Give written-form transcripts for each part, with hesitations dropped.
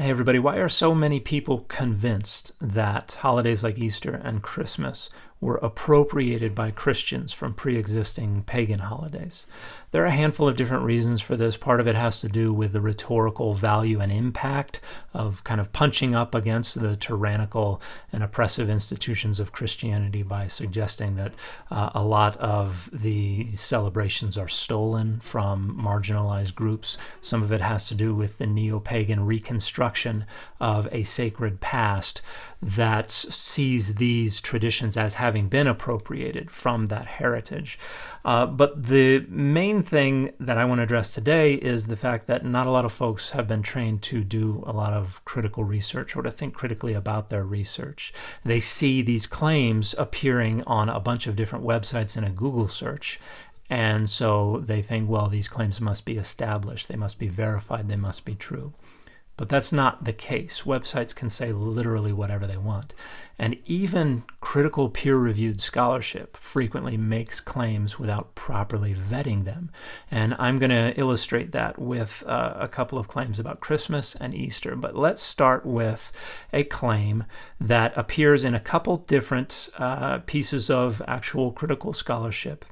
Hey everybody, why are so many people convinced that holidays like Easter and Christmas were appropriated by Christians from pre-existing pagan holidays? There are a handful of different reasons for this. Part of it has to do with the rhetorical value and impact of kind of punching up against the tyrannical and oppressive institutions of Christianity by suggesting that a lot of the celebrations are stolen from marginalized groups. Some of it has to do with the neo-pagan reconstruction of a sacred past that sees these traditions as having been appropriated from that heritage. But the main thing that I want to address today is the fact that not a lot of folks have been trained to do a lot of critical research or to think critically about their research. They see these claims appearing on a bunch of different websites in a Google search, and so they think, well, these claims must be established, they must be verified, they must be true. But that's not the case. Websites can say literally whatever they want. And even critical peer-reviewed scholarship frequently makes claims without properly vetting them. And I'm going to illustrate that with a couple of claims about Christmas and Easter. But let's start with a claim that appears in a couple different pieces of actual critical scholarship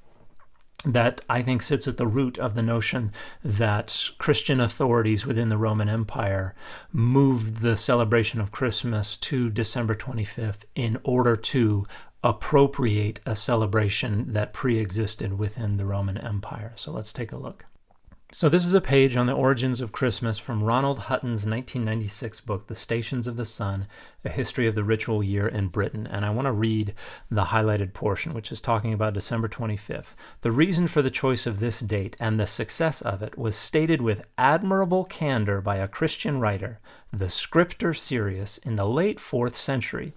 that I think sits at the root of the notion that Christian authorities within the Roman Empire moved the celebration of Christmas to December 25th in order to appropriate a celebration that pre-existed within the Roman Empire. So let's take a look. So this is a page on the origins of Christmas from Ronald Hutton's 1996 book, The Stations of the Sun, A History of the Ritual Year in Britain. And I want to read the highlighted portion, which is talking about December 25th. The reason for the choice of this date and the success of it was stated with admirable candor by a Christian writer, the scriptor Sirius, in the late 4th century.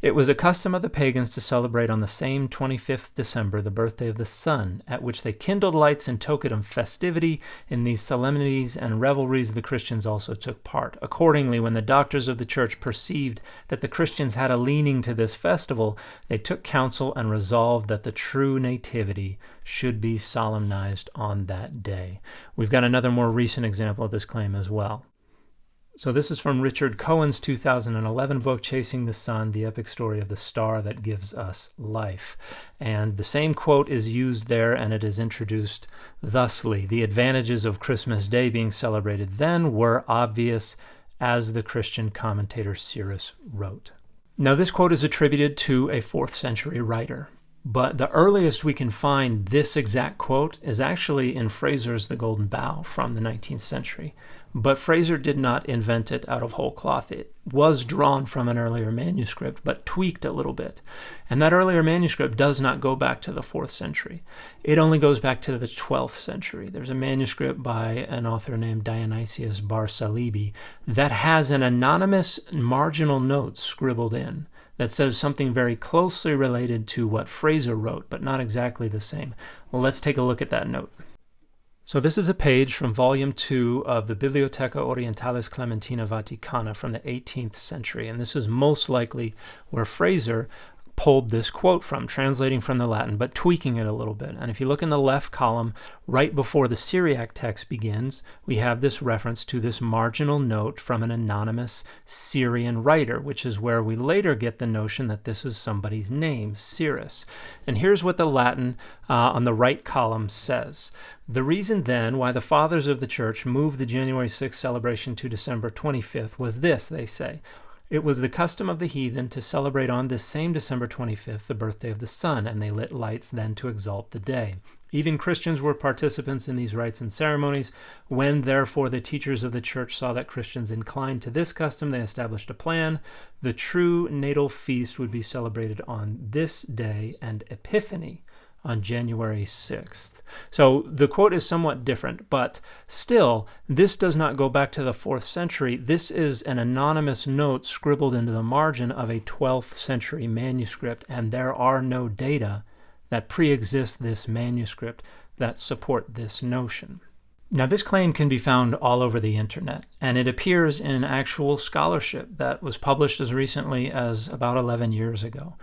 It was a custom of the pagans to celebrate on the same 25th December the birthday of the sun, at which they kindled lights in token of festivity. In these solemnities and revelries the Christians also took part. Accordingly, when the doctors of the church perceived that the Christians had a leaning to this festival, they took counsel and resolved that the true nativity should be solemnized on that day. We've got another more recent example of this claim as well. So this is from Richard Cohen's 2011 book, Chasing the Sun, the epic story of the star that gives us life. And the same quote is used there, and it is introduced thusly. The advantages of Christmas Day being celebrated then were obvious, as the Christian commentator Sirius wrote. Now this quote is attributed to a 4th century writer, but the earliest we can find this exact quote is actually in Fraser's The Golden Bough from the 19th century. But Fraser did not invent it out of whole cloth. It was drawn from an earlier manuscript, but tweaked a little bit. And that earlier manuscript does not go back to the 4th century. It only goes back to the 12th century. There's a manuscript by an author named Dionysius Bar Salibi that has an anonymous marginal note scribbled in that says something very closely related to what Fraser wrote, but not exactly the same. Well, let's take a look at that note. So this is a page from Volume 2 of the Bibliotheca Orientalis Clementina Vaticana from the 18th century, and this is most likely where Fraser pulled this quote from, translating from the Latin, but tweaking it a little bit. And if you look in the left column, right before the Syriac text begins, we have this reference to this marginal note from an anonymous Syrian writer, which is where we later get the notion that this is somebody's name, Cyrus. And here's what the Latin on the right column says. The reason then why the fathers of the church moved the January 6th celebration to December 25th was this, they say. It was the custom of the heathen to celebrate on this same December 25th the birthday of the sun, and they lit lights then to exalt the day. Even Christians were participants in these rites and ceremonies. When, therefore, the teachers of the church saw that Christians inclined to this custom, they established a plan. The true natal feast would be celebrated on this day, and Epiphany on January 6th. So the quote is somewhat different, but still, this does not go back to the 4th century. This is an anonymous note scribbled into the margin of a 12th century manuscript, and there are no data that pre-exist this manuscript that support this notion. Now, this claim can be found all over the internet, and it appears in actual scholarship that was published as recently as about 11 years ago.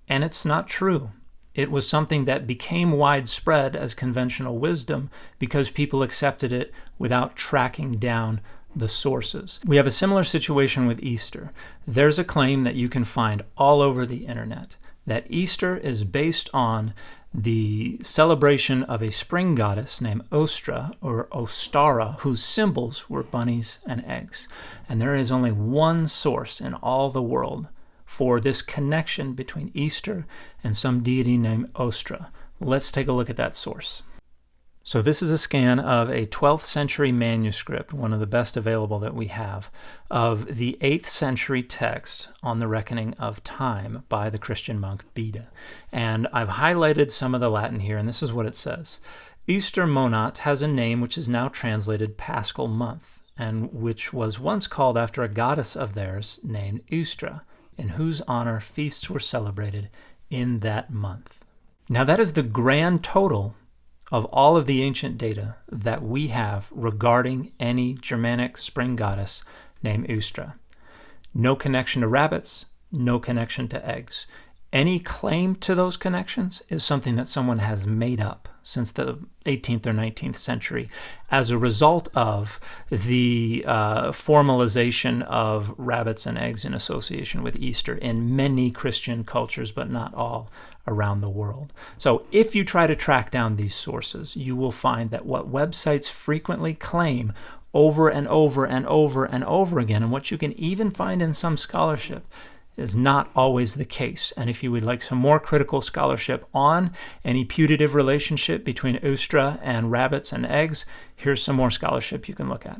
And it's not true. It was something that became widespread as conventional wisdom because people accepted it without tracking down the sources. We have a similar situation with Easter. There's a claim that you can find all over the internet that Easter is based on the celebration of a spring goddess named Ostra or Ostara, whose symbols were bunnies and eggs. And there is only one source in all the world for this connection between Easter and some deity named Ostra. Let's take a look at that source. So this is a scan of a 12th century manuscript, one of the best available that we have, of the 8th century text on the reckoning of time by the Christian monk Beda. And I've highlighted some of the Latin here, and this is what it says. Easter Monat has a name which is now translated Paschal month, and which was once called after a goddess of theirs named Ustra, in whose honor feasts were celebrated in that month. Now that is the grand total of all of the ancient data that we have regarding any Germanic spring goddess named Ustra. No connection to rabbits, no connection to eggs. Any claim to those connections is something that someone has made up since the 18th or 19th century as a result of the formalization of rabbits and eggs in association with Easter in many Christian cultures, but not all, around the world. So if you try to track down these sources, you will find that what websites frequently claim over and over and over and over again, and what you can even find in some scholarship, is not always the case. And if you would like some more critical scholarship on any putative relationship between Ustra and rabbits and eggs, here's some more scholarship you can look at.